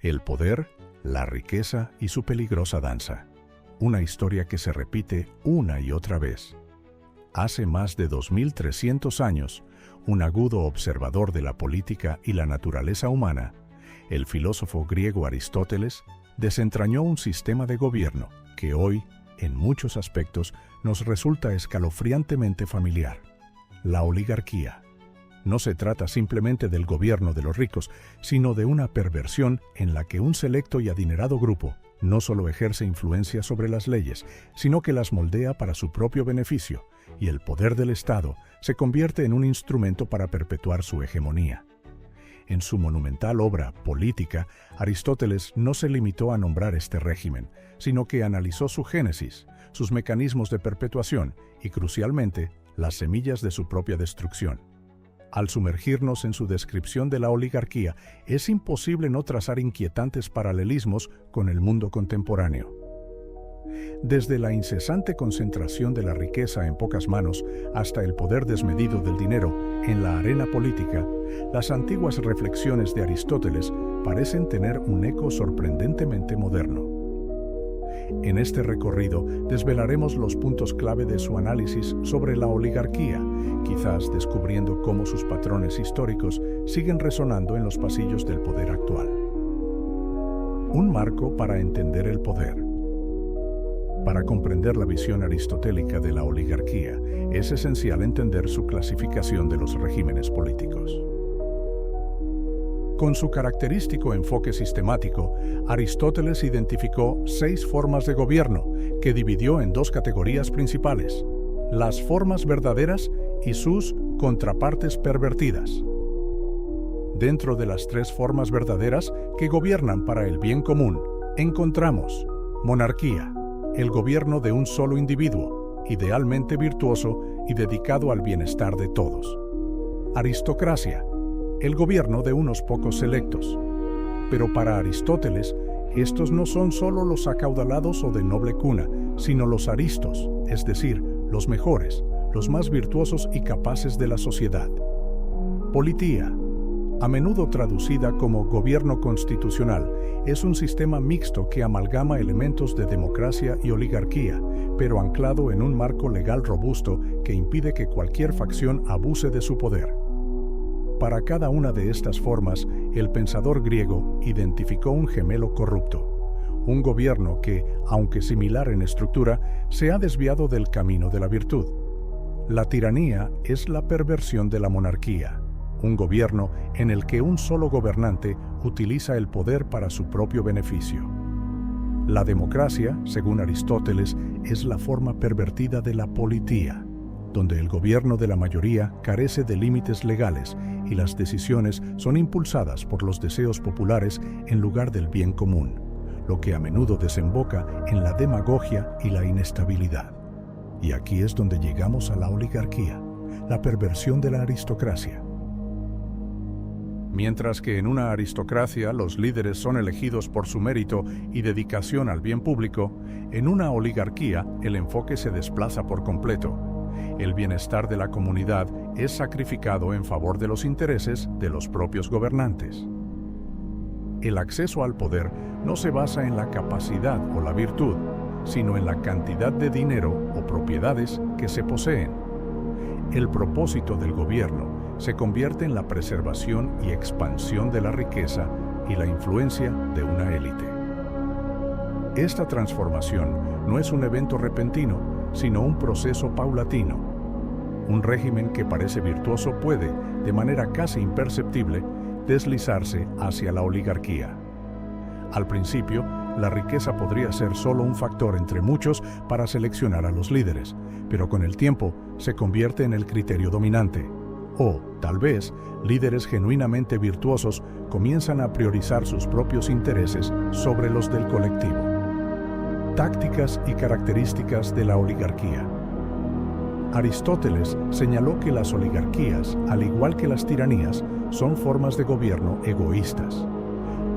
El poder, la riqueza y su peligrosa danza. Una historia que se repite una y otra vez. Hace más de 2300 años, un agudo observador de la política y la naturaleza humana, el filósofo griego Aristóteles, desentrañó un sistema de gobierno que hoy, en muchos aspectos, nos resulta escalofriantemente familiar: la oligarquía. No se trata simplemente del gobierno de los ricos, sino de una perversión en la que un selecto y adinerado grupo no solo ejerce influencia sobre las leyes, sino que las moldea para su propio beneficio, y el poder del Estado se convierte en un instrumento para perpetuar su hegemonía. En su monumental obra Política, Aristóteles no se limitó a nombrar este régimen, sino que analizó su génesis, sus mecanismos de perpetuación y, crucialmente, las semillas de su propia destrucción. Al sumergirnos en su descripción de la oligarquía, es imposible no trazar inquietantes paralelismos con el mundo contemporáneo. Desde la incesante concentración de la riqueza en pocas manos hasta el poder desmedido del dinero en la arena política, las antiguas reflexiones de Aristóteles parecen tener un eco sorprendentemente moderno. En este recorrido desvelaremos los puntos clave de su análisis sobre la oligarquía, quizás descubriendo cómo sus patrones históricos siguen resonando en los pasillos del poder actual. Un marco para entender el poder. Para comprender la visión aristotélica de la oligarquía, es esencial entender su clasificación de los regímenes políticos. Con su característico enfoque sistemático, Aristóteles identificó 6 formas de gobierno que dividió en 2 categorías principales: las formas verdaderas y sus contrapartes pervertidas. Dentro de las 3 formas verdaderas que gobiernan para el bien común, encontramos monarquía, el gobierno de un solo individuo, idealmente virtuoso y dedicado al bienestar de todos. Aristocracia, el gobierno de unos pocos selectos. Pero para Aristóteles, estos no son solo los acaudalados o de noble cuna, sino los aristos, es decir, los mejores, los más virtuosos y capaces de la sociedad. Politía, a menudo traducida como gobierno constitucional, es un sistema mixto que amalgama elementos de democracia y oligarquía, pero anclado en un marco legal robusto que impide que cualquier facción abuse de su poder. Para cada una de estas formas, el pensador griego identificó un gemelo corrupto, un gobierno que, aunque similar en estructura, se ha desviado del camino de la virtud. La tiranía es la perversión de la monarquía, un gobierno en el que un solo gobernante utiliza el poder para su propio beneficio. La democracia, según Aristóteles, es la forma pervertida de la politía, donde el gobierno de la mayoría carece de límites legales y las decisiones son impulsadas por los deseos populares en lugar del bien común, lo que a menudo desemboca en la demagogia y la inestabilidad. Y aquí es donde llegamos a la oligarquía, la perversión de la aristocracia. Mientras que en una aristocracia los líderes son elegidos por su mérito y dedicación al bien público, en una oligarquía el enfoque se desplaza por completo. El bienestar de la comunidad es sacrificado en favor de los intereses de los propios gobernantes. El acceso al poder no se basa en la capacidad o la virtud, sino en la cantidad de dinero o propiedades que se poseen. El propósito del gobierno se convierte en la preservación y expansión de la riqueza y la influencia de una élite. Esta transformación no es un evento repentino, sino un proceso paulatino. Un régimen que parece virtuoso puede, de manera casi imperceptible, deslizarse hacia la oligarquía. Al principio, la riqueza podría ser solo un factor entre muchos para seleccionar a los líderes, pero con el tiempo se convierte en el criterio dominante. O, tal vez, líderes genuinamente virtuosos comienzan a priorizar sus propios intereses sobre los del colectivo. Tácticas y características de la oligarquía. Aristóteles señaló que las oligarquías, al igual que las tiranías, son formas de gobierno egoístas.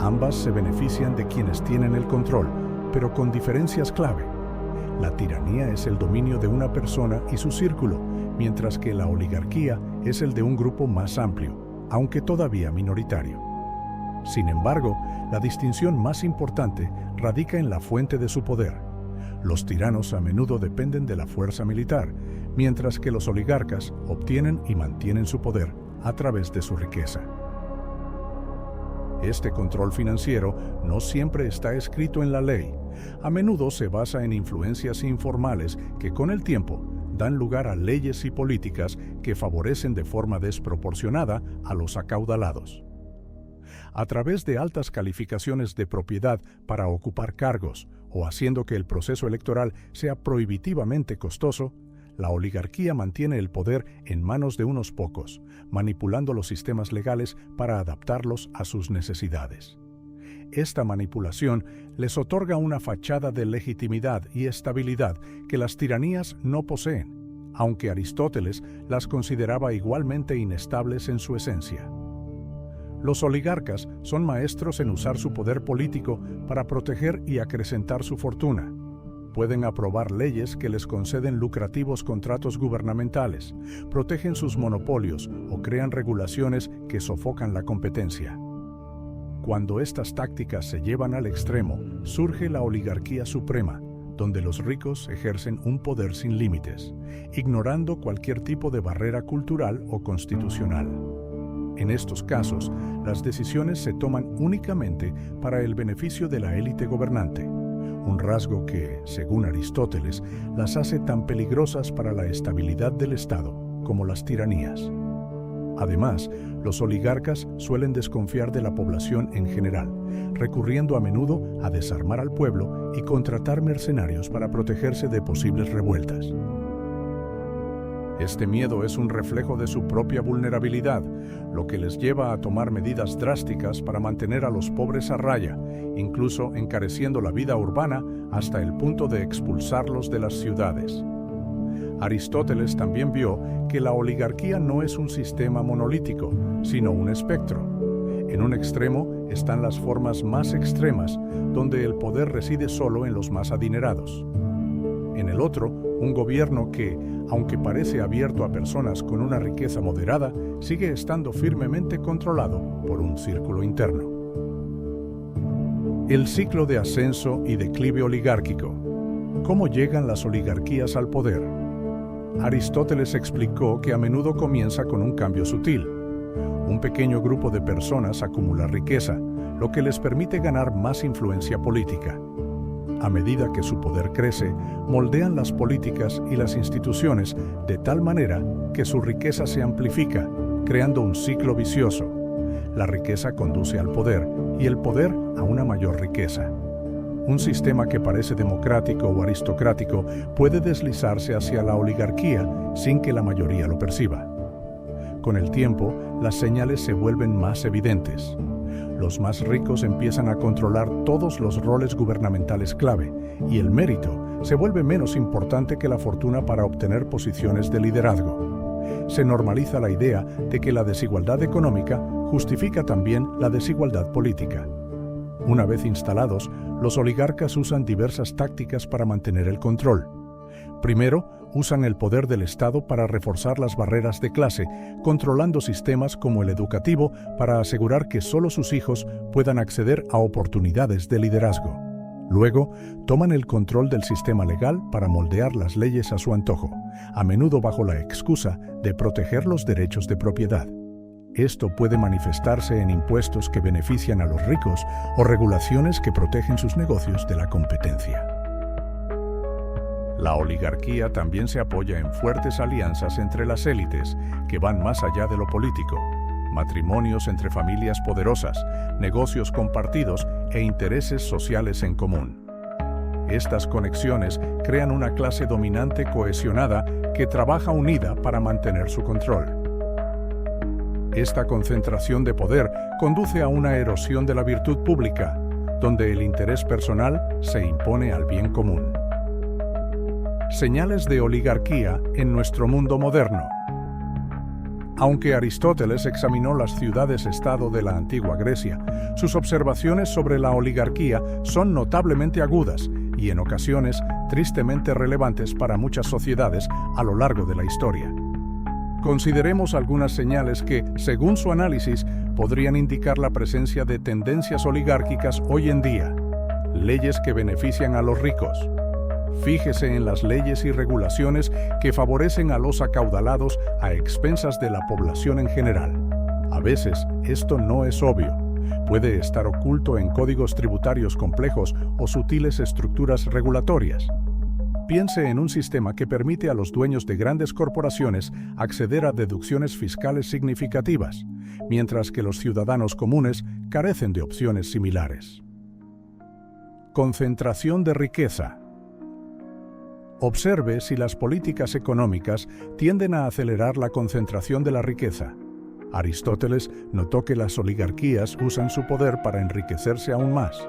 Ambas se benefician de quienes tienen el control, pero con diferencias clave. La tiranía es el dominio de una persona y su círculo, mientras que la oligarquía es el de un grupo más amplio, aunque todavía minoritario. Sin embargo, la distinción más importante radica en la fuente de su poder. Los tiranos a menudo dependen de la fuerza militar, mientras que los oligarcas obtienen y mantienen su poder a través de su riqueza. Este control financiero no siempre está escrito en la ley. A menudo se basa en influencias informales que con el tiempo dan lugar a leyes y políticas que favorecen de forma desproporcionada a los acaudalados. A través de altas calificaciones de propiedad para ocupar cargos o haciendo que el proceso electoral sea prohibitivamente costoso, la oligarquía mantiene el poder en manos de unos pocos, manipulando los sistemas legales para adaptarlos a sus necesidades. Esta manipulación les otorga una fachada de legitimidad y estabilidad que las tiranías no poseen, aunque Aristóteles las consideraba igualmente inestables en su esencia. Los oligarcas son maestros en usar su poder político para proteger y acrecentar su fortuna. Pueden aprobar leyes que les conceden lucrativos contratos gubernamentales, protegen sus monopolios o crean regulaciones que sofocan la competencia. Cuando estas tácticas se llevan al extremo, surge la oligarquía suprema, donde los ricos ejercen un poder sin límites, ignorando cualquier tipo de barrera cultural o constitucional. En estos casos, las decisiones se toman únicamente para el beneficio de la élite gobernante, un rasgo que, según Aristóteles, las hace tan peligrosas para la estabilidad del Estado como las tiranías. Además, los oligarcas suelen desconfiar de la población en general, recurriendo a menudo a desarmar al pueblo y contratar mercenarios para protegerse de posibles revueltas. Este miedo es un reflejo de su propia vulnerabilidad, lo que les lleva a tomar medidas drásticas para mantener a los pobres a raya, incluso encareciendo la vida urbana hasta el punto de expulsarlos de las ciudades. Aristóteles también vio que la oligarquía no es un sistema monolítico, sino un espectro. En un extremo están las formas más extremas, donde el poder reside solo en los más adinerados. En el otro, un gobierno que, aunque parece abierto a personas con una riqueza moderada, sigue estando firmemente controlado por un círculo interno. El ciclo de ascenso y declive oligárquico. ¿Cómo llegan las oligarquías al poder? Aristóteles explicó que a menudo comienza con un cambio sutil. Un pequeño grupo de personas acumula riqueza, lo que les permite ganar más influencia política. A medida que su poder crece, moldean las políticas y las instituciones de tal manera que su riqueza se amplifica, creando un ciclo vicioso. La riqueza conduce al poder y el poder a una mayor riqueza. Un sistema que parece democrático o aristocrático puede deslizarse hacia la oligarquía sin que la mayoría lo perciba. Con el tiempo, las señales se vuelven más evidentes. Los más ricos empiezan a controlar todos los roles gubernamentales clave y el mérito se vuelve menos importante que la fortuna para obtener posiciones de liderazgo. Se normaliza la idea de que la desigualdad económica justifica también la desigualdad política. Una vez instalados, los oligarcas usan diversas tácticas para mantener el control. Primero, usan el poder del Estado para reforzar las barreras de clase, controlando sistemas como el educativo para asegurar que solo sus hijos puedan acceder a oportunidades de liderazgo. Luego, toman el control del sistema legal para moldear las leyes a su antojo, a menudo bajo la excusa de proteger los derechos de propiedad. Esto puede manifestarse en impuestos que benefician a los ricos o regulaciones que protegen sus negocios de la competencia. La oligarquía también se apoya en fuertes alianzas entre las élites que van más allá de lo político, matrimonios entre familias poderosas, negocios compartidos e intereses sociales en común. Estas conexiones crean una clase dominante cohesionada que trabaja unida para mantener su control. Esta concentración de poder conduce a una erosión de la virtud pública, donde el interés personal se impone al bien común. Señales de oligarquía en nuestro mundo moderno. Aunque Aristóteles examinó las ciudades-estado de la antigua Grecia, sus observaciones sobre la oligarquía son notablemente agudas y en ocasiones tristemente relevantes para muchas sociedades a lo largo de la historia. Consideremos algunas señales que, según su análisis, podrían indicar la presencia de tendencias oligárquicas hoy en día. Leyes que benefician a los ricos. Fíjese en las leyes y regulaciones que favorecen a los acaudalados a expensas de la población en general. A veces, esto no es obvio. Puede estar oculto en códigos tributarios complejos o sutiles estructuras regulatorias. Piense en un sistema que permite a los dueños de grandes corporaciones acceder a deducciones fiscales significativas, mientras que los ciudadanos comunes carecen de opciones similares. Concentración de riqueza. Observe si las políticas económicas tienden a acelerar la concentración de la riqueza. Aristóteles notó que las oligarquías usan su poder para enriquecerse aún más.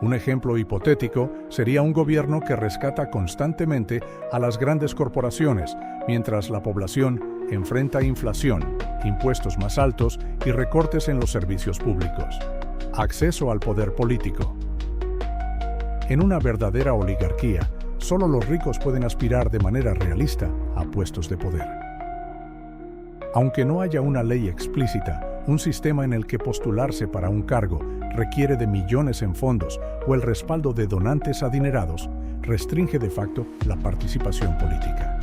Un ejemplo hipotético sería un gobierno que rescata constantemente a las grandes corporaciones, mientras la población enfrenta inflación, impuestos más altos y recortes en los servicios públicos. Acceso al poder político. En una verdadera oligarquía, solo los ricos pueden aspirar de manera realista a puestos de poder. Aunque no haya una ley explícita, un sistema en el que postularse para un cargo requiere de millones en fondos o el respaldo de donantes adinerados, restringe de facto la participación política.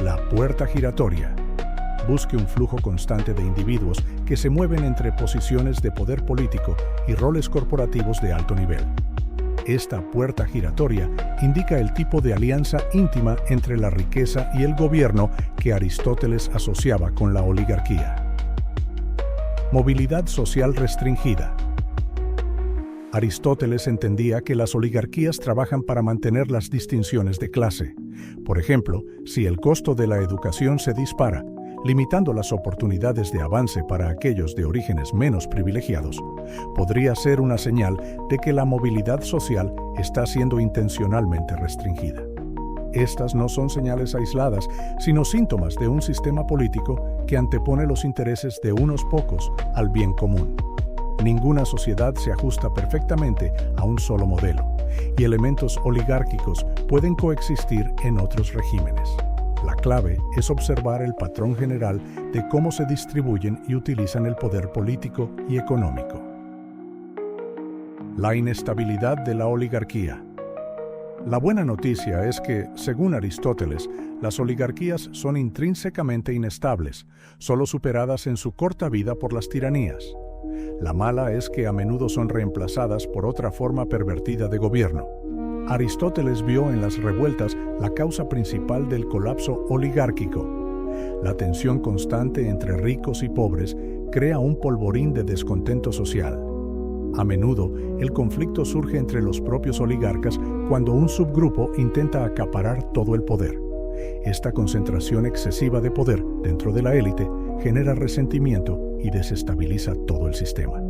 La puerta giratoria. Busque un flujo constante de individuos que se mueven entre posiciones de poder político y roles corporativos de alto nivel. Esta puerta giratoria indica el tipo de alianza íntima entre la riqueza y el gobierno que Aristóteles asociaba con la oligarquía. Movilidad social restringida. Aristóteles entendía que las oligarquías trabajan para mantener las distinciones de clase. Por ejemplo, si el costo de la educación se dispara, limitando las oportunidades de avance para aquellos de orígenes menos privilegiados, podría ser una señal de que la movilidad social está siendo intencionalmente restringida. Estas no son señales aisladas, sino síntomas de un sistema político que antepone los intereses de unos pocos al bien común. Ninguna sociedad se ajusta perfectamente a un solo modelo, y elementos oligárquicos pueden coexistir en otros regímenes. La clave es observar el patrón general de cómo se distribuyen y utilizan el poder político y económico. La inestabilidad de la oligarquía. La buena noticia es que, según Aristóteles, las oligarquías son intrínsecamente inestables, solo superadas en su corta vida por las tiranías. La mala es que a menudo son reemplazadas por otra forma pervertida de gobierno. Aristóteles vio en las revueltas la causa principal del colapso oligárquico. La tensión constante entre ricos y pobres crea un polvorín de descontento social. A menudo, el conflicto surge entre los propios oligarcas cuando un subgrupo intenta acaparar todo el poder. Esta concentración excesiva de poder dentro de la élite genera resentimiento y desestabiliza todo el sistema.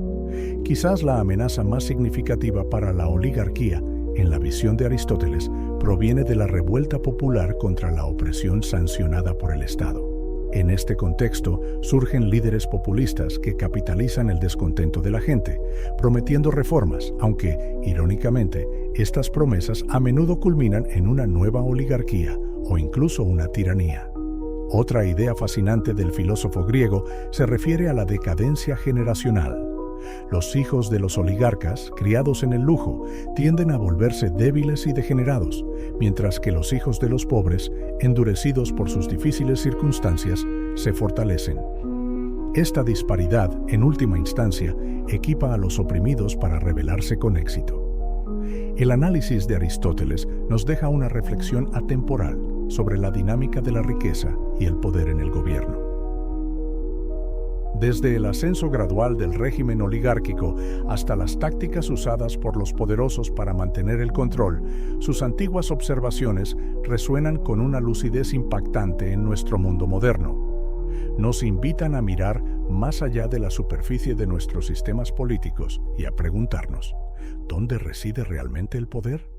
Quizás la amenaza más significativa para la oligarquía, en la visión de Aristóteles, proviene de la revuelta popular contra la opresión sancionada por el Estado. En este contexto, surgen líderes populistas que capitalizan el descontento de la gente, prometiendo reformas, aunque, irónicamente, estas promesas a menudo culminan en una nueva oligarquía o incluso una tiranía. Otra idea fascinante del filósofo griego se refiere a la decadencia generacional. Los hijos de los oligarcas, criados en el lujo, tienden a volverse débiles y degenerados, mientras que los hijos de los pobres, endurecidos por sus difíciles circunstancias, se fortalecen. Esta disparidad, en última instancia, equipa a los oprimidos para rebelarse con éxito. El análisis de Aristóteles nos deja una reflexión atemporal sobre la dinámica de la riqueza y el poder en el gobierno. Desde el ascenso gradual del régimen oligárquico hasta las tácticas usadas por los poderosos para mantener el control, sus antiguas observaciones resuenan con una lucidez impactante en nuestro mundo moderno. Nos invitan a mirar más allá de la superficie de nuestros sistemas políticos y a preguntarnos, ¿dónde reside realmente el poder?